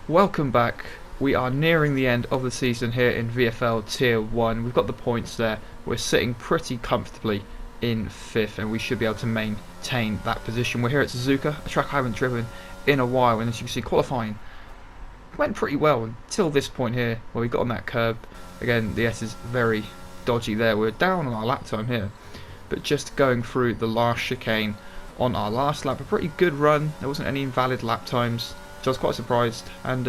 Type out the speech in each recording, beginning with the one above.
Welcome back. We are nearing the end of the season here in VFL Tier 1. We've got the points there. We're sitting pretty comfortably in 5th and we should be able to maintain that position. We're here at Suzuka, a track I haven't driven in a while, and as you can see, qualifying went pretty well until this point here where we got on that curb. Again, the S is very dodgy there. We're down on our lap time here, but just going through the last chicane on our last lap. A pretty good run. There wasn't any invalid lap times, which I was quite surprised, and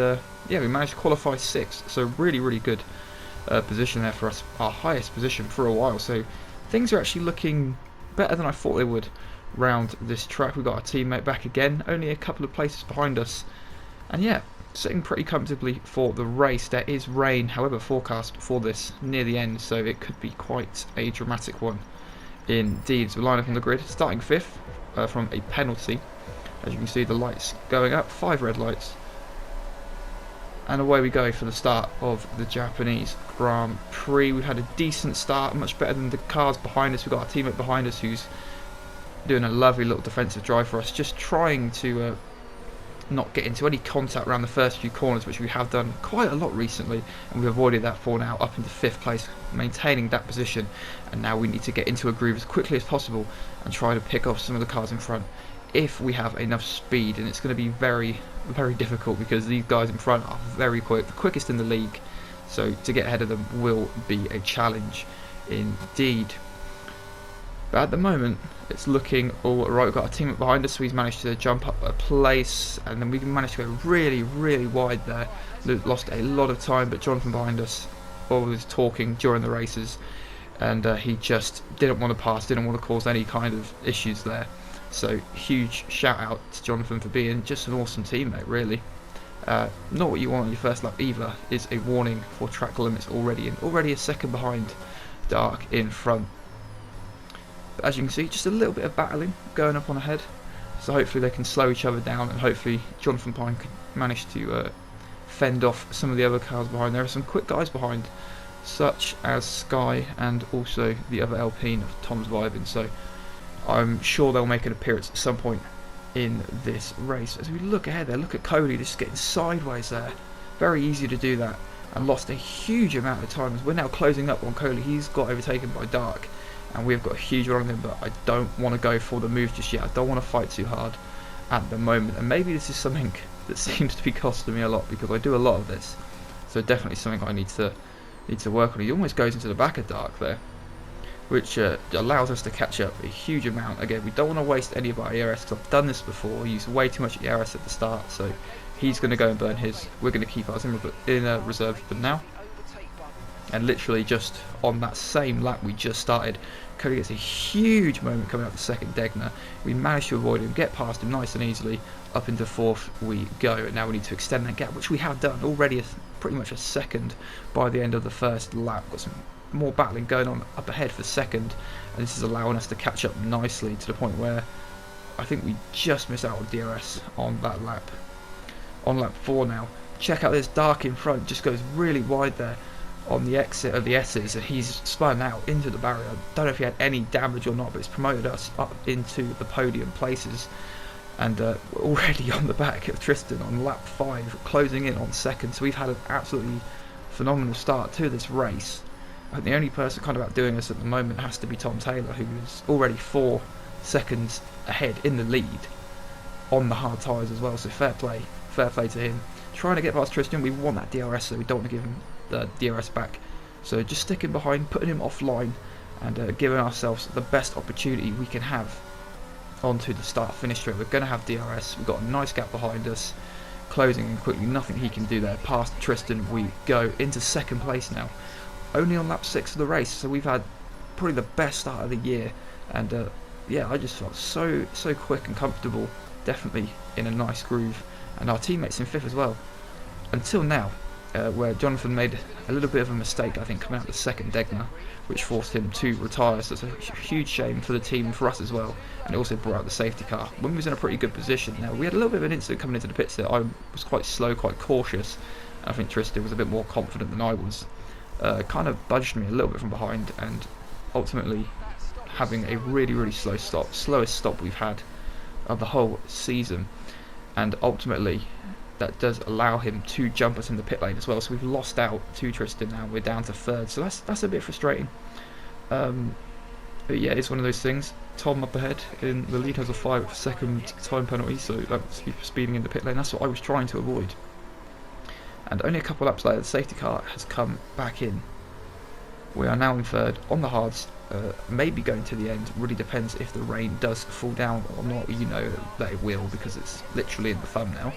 yeah, we managed to qualify 6th, so really good position there for us, our highest position for a while. So things are actually looking better than I thought they would round this track. We've got our teammate back again, only a couple of places behind us, and yeah, sitting pretty comfortably for the race. There is rain, however, forecast for this near the end, so it could be quite a dramatic one indeed. So we line up on the grid, starting 5th from a penalty. As you can see, the lights going up, 5 red lights, and away we go for the start of the Japanese Grand Prix. We've had a decent start, much better than the cars behind us. We've got our teammate behind us who's doing a lovely little defensive drive for us, just trying to not get into any contact around the first few corners, which we have done quite a lot recently, and we've avoided that for now, up into 5th place, maintaining that position. And now we need to get into a groove as quickly as possible and try to pick off some of the cars in front if we have enough speed, and it's going to be very difficult because these guys in front are very quick, the quickest in the league, so to get ahead of them will be a challenge indeed. But at the moment, it's looking all right. We've got a teammate behind us, so he's managed to jump up a place, and then we managed to go really wide there. Lost a lot of time, but Jonathan behind us always talking during the races, and he just didn't want to pass, didn't want to cause any kind of issues there. So huge shout out to Jonathan for being just an awesome teammate, really. Not what you want on your first lap either is a warning for track limits already, and already a second behind Dark in front. But as you can see, just a little bit of battling going up on ahead, so hopefully they can slow each other down, and hopefully Jonathan Pine can manage to fend off some of the other cars behind. There are some quick guys behind, such as Sky and also the other Alpine of Tom's Vibing, so I'm sure they'll make an appearance at some point in this race. As we look ahead there, look at Cody just getting sideways there. Very easy to do that, and lost a huge amount of time. As we're now closing up on Cody, he's got overtaken by Dark, and we've got a huge run on him, but I don't want to go for the move just yet. I don't want to fight too hard at the moment, and maybe this is something that seems to be costing me a lot, because I do a lot of this, so definitely something I need to work on. He almost goes into the back of Dark there, which allows us to catch up a huge amount. Again, we don't want to waste any of our ERS, because I've done this before. We used way too much ERS at the start, so he's going to go and burn his. We're going to keep ours in reserve for now. And literally just on that same lap we just started, Cody gets a huge moment coming out the second Degner. We managed to avoid him, get past him nice and easily. Up into 4th we go, and now we need to extend that gap, which we have done already, pretty much a second by the end of the first lap. Got some more battling going on up ahead for second, and this is allowing us to catch up nicely to the point where I think we just missed out on DRS on that lap. On lap 4 now. Check out this Dark in front, just goes really wide there on the exit of the S's, and he's spun out into the barrier. Don't know if he had any damage or not, but it's promoted us up into the podium places, and we're already on the back of Tristan on lap 5, closing in on second. So we've had an absolutely phenomenal start to this race. I think the only person kind of outdoing us at the moment has to be Tom Taylor, who is already 4 seconds ahead in the lead on the hard tyres as well, so fair play to him. Trying to get past Tristan, we want that DRS, so we don't want to give him the DRS back, so just sticking behind, putting him offline, and giving ourselves the best opportunity we can have onto the start finish straight. We're going to have DRS, we've got a nice gap behind us, closing in quickly, nothing he can do there. Past Tristan we go, into second place now, only on lap 6 of the race, so we've had probably the best start of the year, and yeah, I just felt so quick and comfortable, definitely in a nice groove, and our teammates in 5th as well, until now, where Jonathan made a little bit of a mistake, I think, coming out the second Degner, which forced him to retire. So it's a huge shame for the team and for us as well, and it also brought out the safety car when we was in a pretty good position. Now, we had a little bit of an incident coming into the pits there. I was quite slow, quite cautious, and I think Tristan was a bit more confident than I was. Kind of budged me a little bit from behind, and ultimately having a really slow stop, slowest stop we've had of the whole season, and ultimately that does allow him to jump us in the pit lane as well. So we've lost out to Tristan now. We're down to third, so that's a bit frustrating. But yeah, it's one of those things. Tom up ahead in the lead has a 5-second time penalty, so that's speeding in the pit lane. That's what I was trying to avoid. And only a couple laps later, the safety car has come back in. We are now in third on the hards, maybe going to the end. Really depends if the rain does fall down or not. You know that it will, because it's literally in the thumbnail.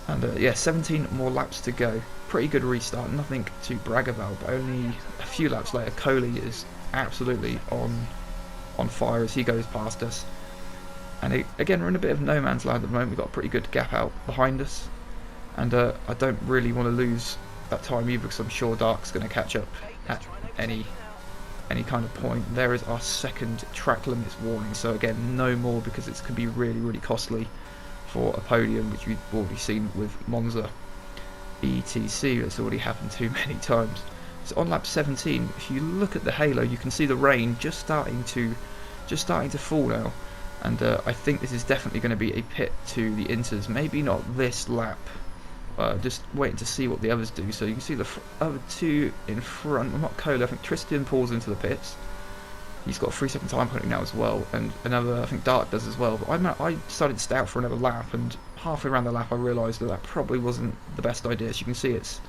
And yeah, 17 more laps to go. Pretty good restart, nothing to brag about, but only a few laps later, Coley is absolutely on fire as he goes past us. And again, we're in a bit of no man's land at the moment. We've got a pretty good gap out behind us. And I don't really want to lose that time either, because I'm sure Dark's going to catch up at any kind of point. There is our second track limits warning, so again, no more, because it's could be really, really costly for a podium, which we've already seen with Monza ETC. That's already happened too many times. So on lap 17, if you look at the halo, you can see the rain just starting to fall now, and I think this is definitely going to be a pit to the Inters. Maybe not this lap. Just waiting to see what the others do. So you can see the other two in front. Well, not Kohler. I think Tristan pulls into the pits. He's got a 3-second time penalty now as well, and another, I think Dark does as well. But I decided to stay out for another lap, and halfway around the lap I realised that probably wasn't the best idea. As you can see, it's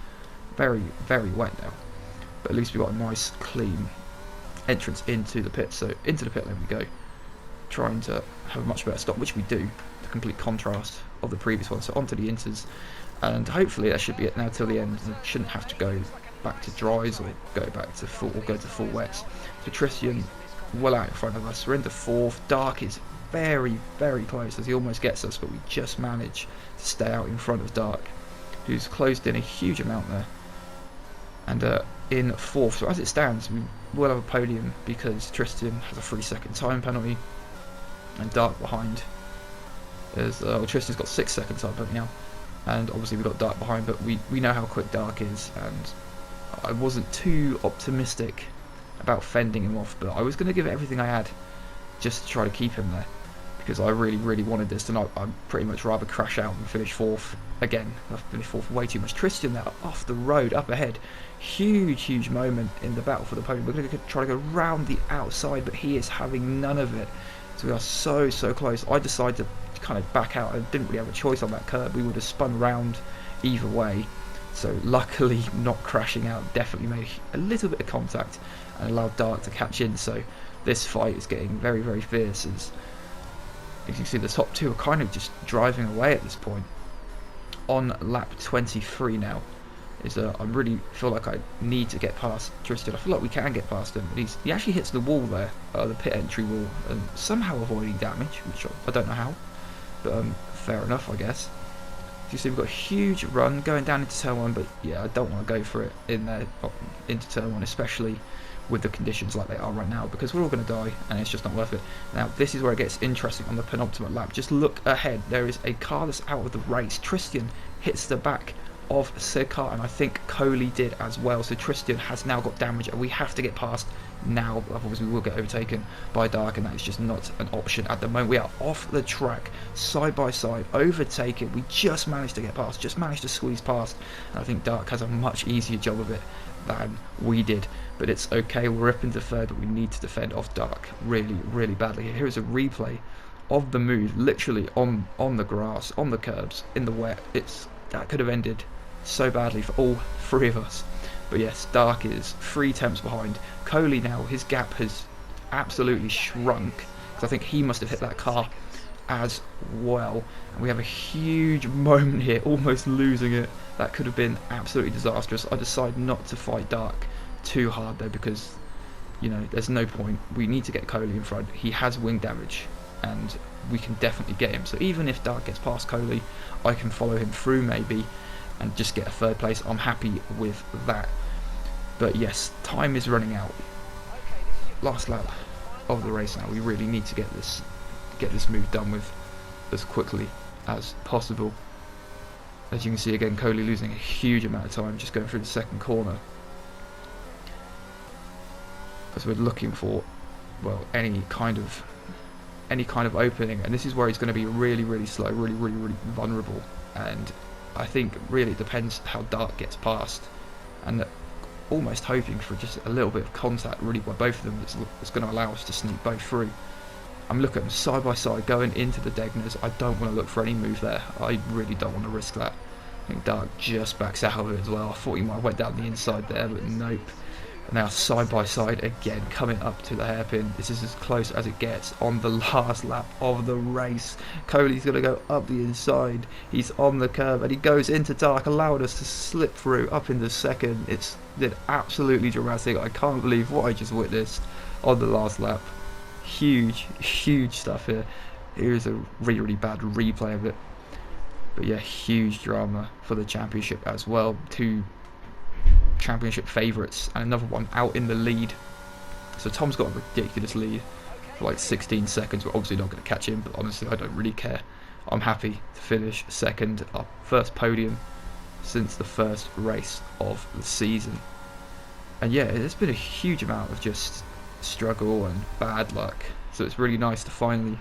very, very wet now. But at least we've got a nice, clean entrance into the pit. So into the pit lane we go, trying to have a much better stop, which we do. The complete contrast of the previous one. So onto the Inters, and hopefully that should be it now till the end. It shouldn't have to go back to dries or go back to full wets. So Tristan well out in front of us. We're into fourth. Dark is very, very close as he almost gets us, but we just manage to stay out in front of Dark, who's closed in a huge amount there. And in fourth, so as it stands, we will have a podium because Tristan has a 3-second time penalty, and Dark behind is Tristan's got 6 seconds time penalty now, and obviously we've got Dark behind, but we know how quick Dark is, and I wasn't too optimistic about fending him off, but I was going to give it everything I had just to try to keep him there, because I really, really wanted this, and I'd pretty much rather crash out and finish fourth. Again, I've finished fourth way too much. Tristan there off the road, up ahead. Huge moment in the battle for the podium. We're going to try to go round the outside, but he is having none of it. So we are so close. I decided to kind of back out. I didn't really have a choice on that curb. We would have spun round either way. So luckily, not crashing out definitely made a little bit of contact and allowed Dark to catch in. So this fight is getting very, very fierce. As you can see, the top two are kind of just driving away at this point. On lap 23 now, I really feel like I need to get past Tristan. I feel like we can get past him, but he actually hits the wall there, the pit entry wall, and somehow avoiding damage, which I don't know how, but fair enough, I guess. As you see, we've got a huge run going down into turn 1, but yeah, I don't want to go for it in there into turn 1, especially with the conditions like they are right now, because we're all going to die and it's just not worth it. Now this is where it gets interesting on the penultimate lap. Just look ahead, there is a car that's out of the race. Tristan hits the back of said car, and I think Coley did as well, so Tristan has now got damage and we have to get past now, otherwise we will get overtaken by Dark, and that is just not an option at the moment. We are off the track, side by side, overtaken. We just managed to get past, just managed to squeeze past, and I think Dark has a much easier job of it than we did, but it's okay. We're up into third, but we need to defend off Dark really badly. Here is a replay of the move, literally on the grass, on the curbs, in the wet. That could have ended so badly for all three of us. But yes, Dark is 3 tenths behind. Coley now, his gap has absolutely shrunk, because I think he must have hit that car as well, and we have a huge moment here, almost losing it. That could have been absolutely disastrous. I decided not to fight Dark too hard though, because you know there's no point. We need to get Coley in front. He has wing damage and we can definitely get him, so even if Dark gets past Coley, I can follow him through maybe and just get a third place. I'm happy with that. But yes, time is running out. Last lap of the race now. We really need to get this move done with as quickly as possible. As you can see again, Coley losing a huge amount of time just going through the second corner, as we're looking for, well, any kind of opening, and this is where he's going to be really slow, really vulnerable and I think really it depends how Dark gets past, and almost hoping for just a little bit of contact really by both of them that's going to allow us to sneak both through. I'm looking side by side going into the Degners. I don't want to look for any move there. I really don't want to risk that. I think Dark just backs out of it as well. I thought he might have went down the inside there, but nope. Now side by side again, coming up to the hairpin. This is as close as it gets on the last lap of the race. Coley's going to go up the inside. He's on the curve and he goes into Dark, allowing us to slip through up in the second. It's absolutely dramatic. I can't believe what I just witnessed on the last lap. Huge stuff here. Here's a really bad replay of it. But yeah, huge drama for the championship as well. Two championship favourites and another one out in the lead. So Tom's got a ridiculous lead for like 16 seconds. We're obviously not going to catch him, but honestly I don't really care. I'm happy to finish second, our first podium since the first race of the season. And yeah, there's been a huge amount of just struggle and bad luck, so it's really nice to finally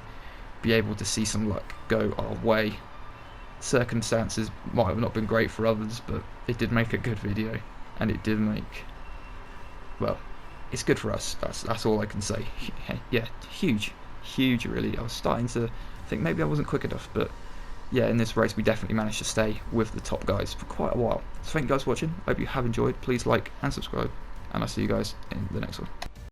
be able to see some luck go our way. Circumstances might have not been great for others, but it did make a good video, and it did make, well, it's good for us. That's all I can say. Yeah, huge really. I was starting to think maybe I wasn't quick enough, but yeah, in this race we definitely managed to stay with the top guys for quite a while. So thank you guys for watching. I hope you have enjoyed. Please like and subscribe, and I'll see you guys in the next one.